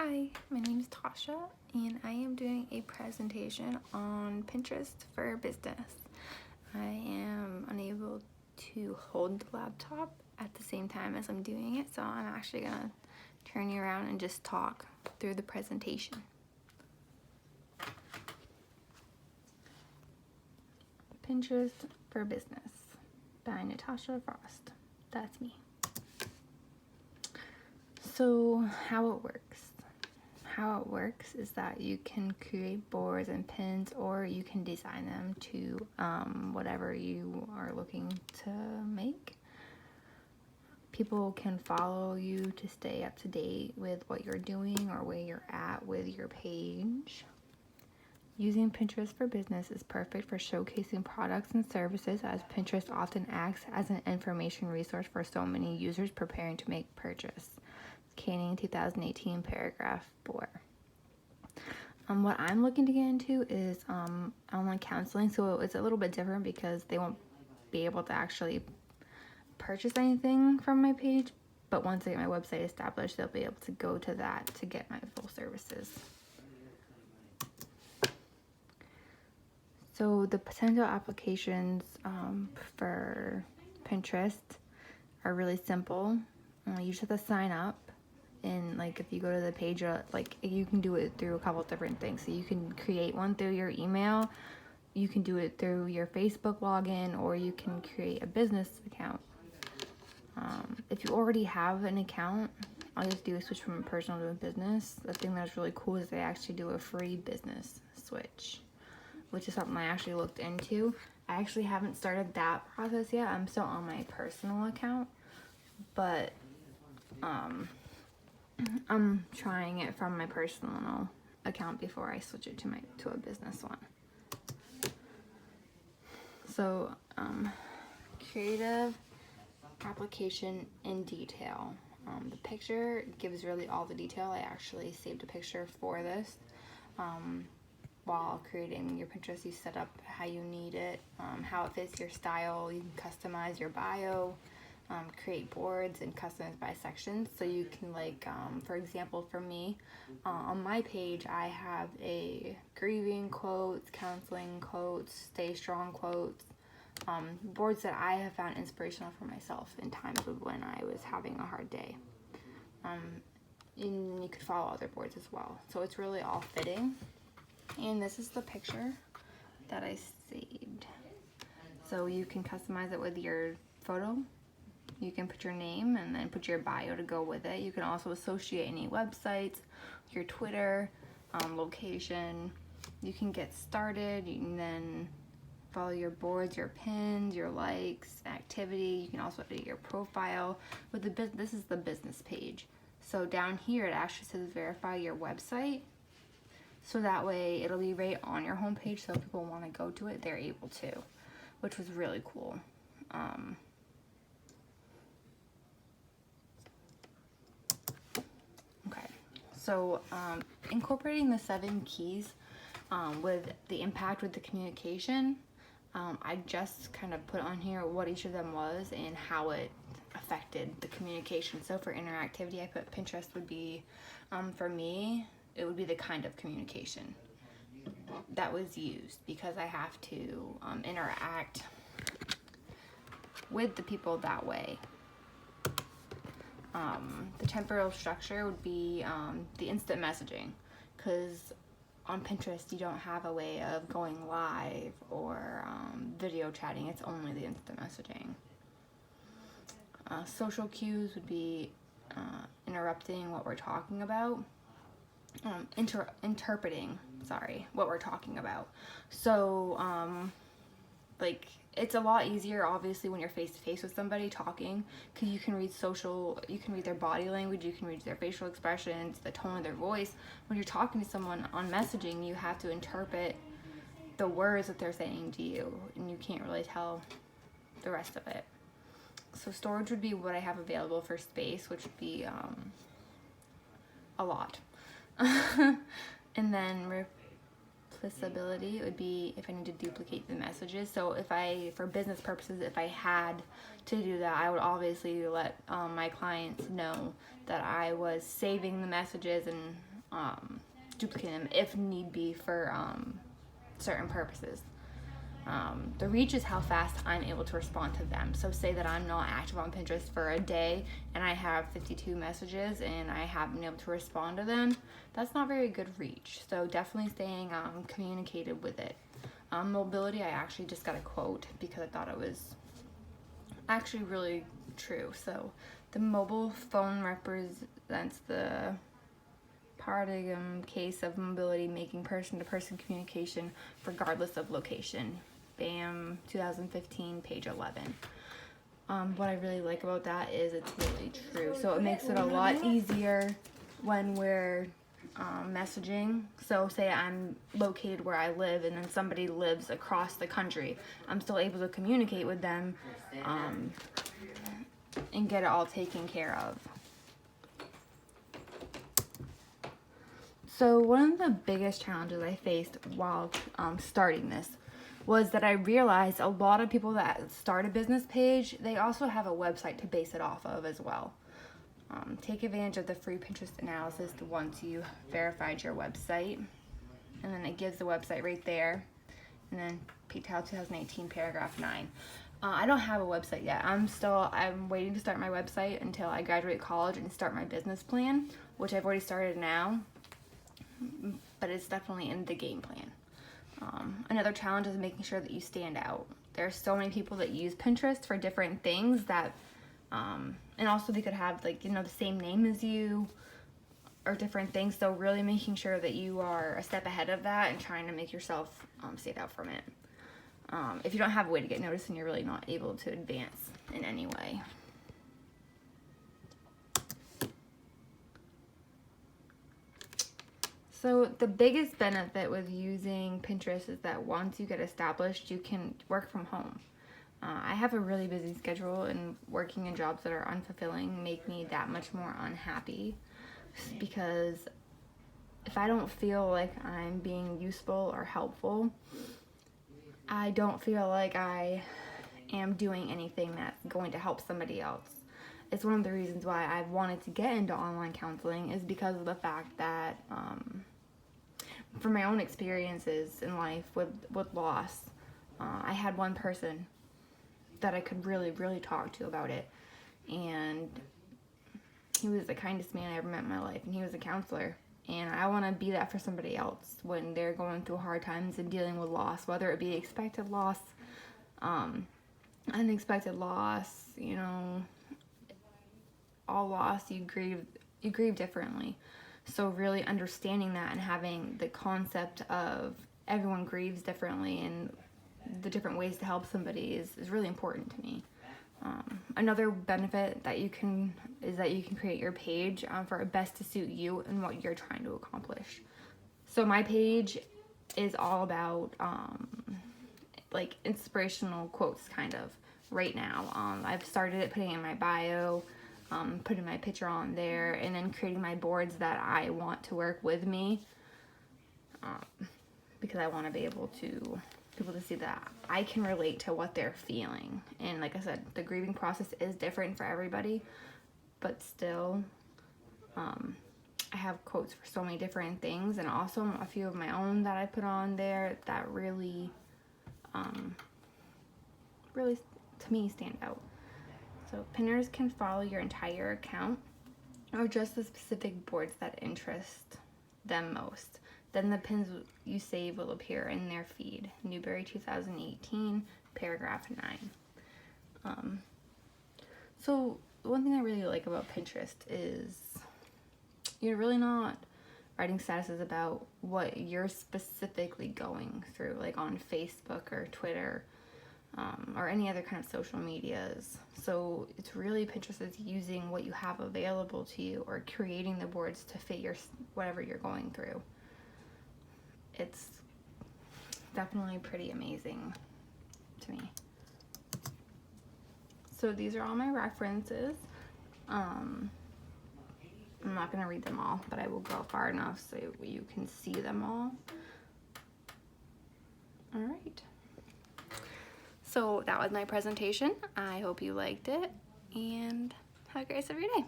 Hi, my name is Tasha, and I am doing a presentation on Pinterest for business. I am unable to hold the laptop at the same time as I'm doing it, so I'm actually gonna turn you around and just talk through the presentation. Pinterest for Business by Natasha Frost. That's me. So how it works is that you can create boards and pins, or you can design them to whatever you are looking to make. People can follow you to stay up to date with what you're doing or where you're at with your page. Using Pinterest for Business is perfect for showcasing products and services, as Pinterest often acts as an information resource for so many users preparing to make purchase. Canning 2018 paragraph 4. What I'm looking to get into is online counseling, so it's a little bit different because they won't be able to actually purchase anything from my page, but once I get my website established, they'll be able to go to that to get my full services. So the potential applications for Pinterest are really simple. You just have to sign up. And like if you go to the page, like you can do it through a couple different things. So you can create one through your email, you can do it through your Facebook login, or you can create a business account. If you already have an account, all you have to do is switch from a personal to a business. The thing that's really cool is they actually do a free business switch, which is something I actually looked into. I actually haven't started that process yet. I'm still on my personal account, but I'm trying it from my personal account before I switch it to a business one. So, creative application in detail. The picture gives really all the detail. I actually saved a picture for this. While creating your Pinterest, you set up how you need it, how it fits your style. You can customize your bio. Create boards and customize by sections, so you can, like, for example, for me, on my page I have a grieving quotes, counseling quotes, stay strong quotes, boards that I have found inspirational for myself in times of when I was having a hard day. And you could follow other boards as well, so it's really all fitting. And this is the picture that I saved, so you can customize it with your photo. You can put your name and then put your bio to go with it. You can also associate any websites, your Twitter, location. You can get started. You can then follow your boards, your pins, your likes, activity. You can also edit your profile. This is the business page. So down here it actually says verify your website. So that way it'll be right on your homepage, so if people want to go to it, they're able to, which was really cool. So incorporating the 7 keys with the impact with the communication, I just kind of put on here what each of them was and how it affected the communication. So for interactivity, I put Pinterest would be, for me, it would be the kind of communication that was used, because I have to interact with the people that way. The temporal structure would be the instant messaging, because on Pinterest you don't have a way of going live or video chatting. It's only the instant messaging. Social cues would be interrupting what we're talking about, interpreting what we're talking about. So like, it's a lot easier obviously when you're face to face with somebody talking, because you can read their body language, you can read their facial expressions, the tone of their voice. When you're talking to someone on messaging, you have to interpret the words that they're saying to you, and you can't really tell the rest of it. So storage would be what I have available for space, which would be a lot. And then replicability would be if I need to duplicate the messages. So for business purposes, if I had to do that, I would obviously let my clients know that I was saving the messages and duplicate them if need be for certain purposes. The reach is how fast I'm able to respond to them. So say that I'm not active on Pinterest for a day and I have 52 messages and I haven't been able to respond to them. That's not very good reach. So definitely staying communicated with it. Mobility, I actually just got a quote because I thought it was actually really true. So the mobile phone represents the paradigm case of mobility, making person-to-person communication regardless of location. BAM, 2015, page 11. What I really like about that is it's really true. So it makes it a lot easier when we're messaging. So say I'm located where I live and then somebody lives across the country. I'm still able to communicate with them and get it all taken care of. So one of the biggest challenges I faced while starting this was that I realized a lot of people that start a business page, they also have a website to base it off of as well. Take advantage of the free Pinterest analysis once you verified your website. And then it gives the website right there. And then PTAL 2018 paragraph 9. I don't have a website yet. I'm waiting to start my website until I graduate college and start my business plan, which I've already started now, but it's definitely in the game plan. Another challenge is making sure that you stand out. There are so many people that use Pinterest for different things that, and also they could have the same name as you or different things. So really making sure that you are a step ahead of that and trying to make yourself stand out from it. If you don't have a way to get noticed, then you're really not able to advance in any way. So the biggest benefit with using Pinterest is that once you get established, you can work from home. I have a really busy schedule, and working in jobs that are unfulfilling make me that much more unhappy, because if I don't feel like I'm being useful or helpful, I don't feel like I am doing anything that's going to help somebody else. It's one of the reasons why I've wanted to get into online counseling, is because of the fact that from my own experiences in life with loss, I had one person that I could really talk to about it, and he was the kindest man I ever met in my life, and he was a counselor. And I want to be that for somebody else when they're going through hard times and dealing with loss, whether it be expected loss, unexpected loss, all loss, you grieve differently. So really understanding that and having the concept of everyone grieves differently and the different ways to help somebody is really important to me. Another benefit that you can create your page for it best to suit you and what you're trying to accomplish. So my page is all about inspirational quotes kind of right now. I've started it putting in my bio, putting my picture on there, and then creating my boards that I want to work with me, because I want to be able to people to see that I can relate to what they're feeling. And like I said, the grieving process is different for everybody, but still I have quotes for so many different things, and also a few of my own that I put on there that really to me stand out. So pinners can follow your entire account or just the specific boards that interest them most. Then the pins you save will appear in their feed. Newberry 2018, paragraph 9. So one thing I really like about Pinterest is you're really not writing statuses about what you're specifically going through, like on Facebook or Twitter, or any other kind of social medias. So it's really Pinterest is using what you have available to you or creating the boards to fit whatever you're going through. It's definitely pretty amazing to me. So these are all my references. I'm not going to read them all, but I will go far enough so you can see them all. All right. So that was my presentation. I hope you liked it, and have a great rest of your day.